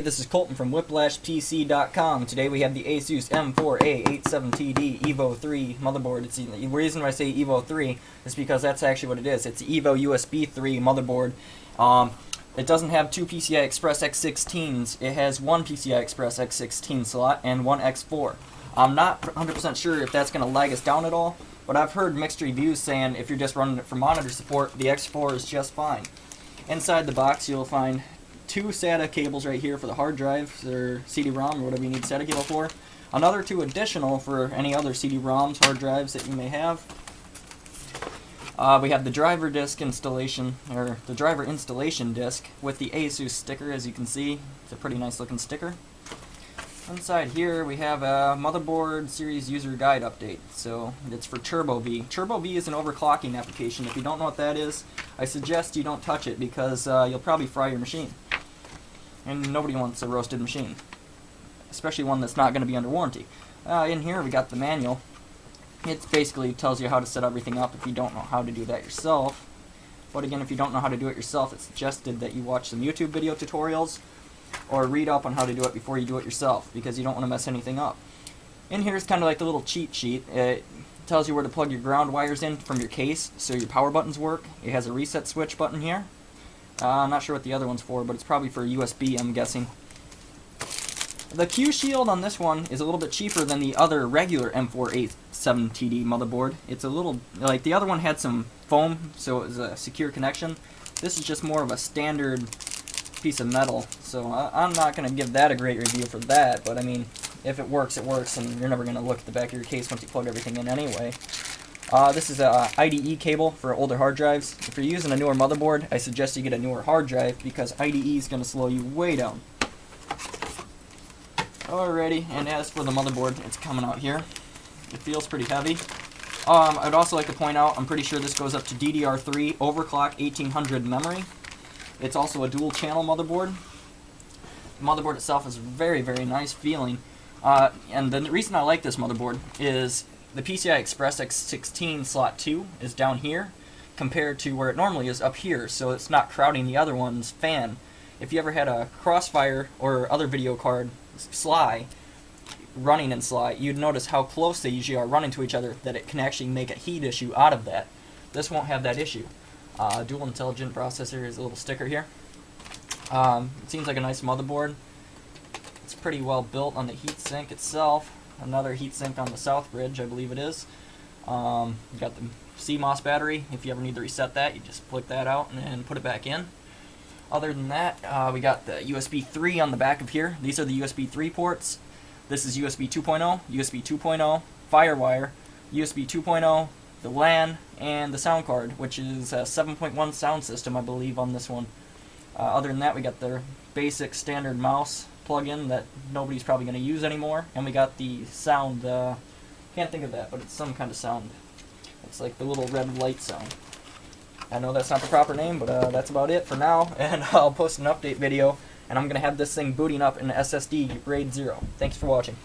This is Colton from WhiplashPC.com. Today we have the Asus M4A87TD EVO 3 motherboard. The reason why I say EVO 3 is because that's actually what it is. It's the EVO USB 3 motherboard. It doesn't have two PCI Express X16s. It has one PCI Express X16 slot and one X4. I'm not 100% sure if that's going to lag us down at all, but I've heard mixed reviews saying if you're just running it for monitor support, the X4 is just fine. Inside the box you'll find two SATA cables right here for the hard drive, or CD-ROM, or whatever you need SATA cable for. Another two additional for any other CD-ROMs, hard drives that you may have. We have the driver disk installation, or the driver installation disk with the Asus sticker, as you can see. It's a pretty nice looking sticker. Inside here we have a motherboard series user guide update. So it's for Turbo V. Turbo V is an overclocking application. If you don't know what that is, I suggest you don't touch it because you'll probably fry your machine. And nobody wants a roasted machine, especially one that's not going to be under warranty. In here we got the manual. It basically tells you how to set everything up if you don't know how to do that yourself. But again, if you don't know how to do it yourself, it's suggested that you watch some YouTube video tutorials or read up on how to do it before you do it yourself, because you don't want to mess anything up. In here is kind of like the little cheat sheet. It tells you where to plug your ground wires in from your case so your power buttons work. It has a reset switch button here. I'm not sure what the other one's for, but it's probably for USB, I'm guessing. The Q shield on this one is a little bit cheaper than the other regular M4A87TD motherboard. It's a little, like the other one had some foam, so it was a secure connection. This is just more of a standard piece of metal, so I'm not going to give that a great review for that, but I mean, if it works, it works, and you're never going to look at the back of your case once you plug everything in anyway. This is a IDE cable for older hard drives. If you're using a newer motherboard, I suggest you get a newer hard drive because IDE is going to slow you way down. Alrighty, and as for the motherboard, it's coming out here. It feels pretty heavy. I'd also like to point out, I'm pretty sure this goes up to DDR3 overclock 1800 memory. It's also a dual channel motherboard. The motherboard itself is very, very nice feeling. And the reason I like this motherboard is the PCI Express X16 slot 2 is down here compared to where it normally is up here, so it's not crowding the other one's fan. If you ever had a Crossfire or other video card SLI running in SLI, you'd notice how close they usually are running to each other, that it can actually make a heat issue out of that. This won't have that issue. Dual intelligent processor is a little sticker here. It seems like a nice motherboard. It's pretty well built on the heatsink itself. Another heatsink on the south bridge, I believe it is. You got the CMOS battery. If you ever need to reset that, you just flick that out and put it back in. Other than that, we got the USB 3 on the back of here. These are the USB 3 ports. This is USB 2.0, USB 2.0, FireWire, USB 2.0, the LAN, and the sound card, which is a 7.1 sound system, I believe, on this one. Other than that, we got the basic standard mouse plug-in that nobody's probably going to use anymore, and we got the sound, can't think of that, but it's some kind of sound. It's like the little red light sound. I know that's not the proper name, but that's about it for now, and I'll post an update video, and I'm going to have this thing booting up in SSD RAID 0. Thanks for watching.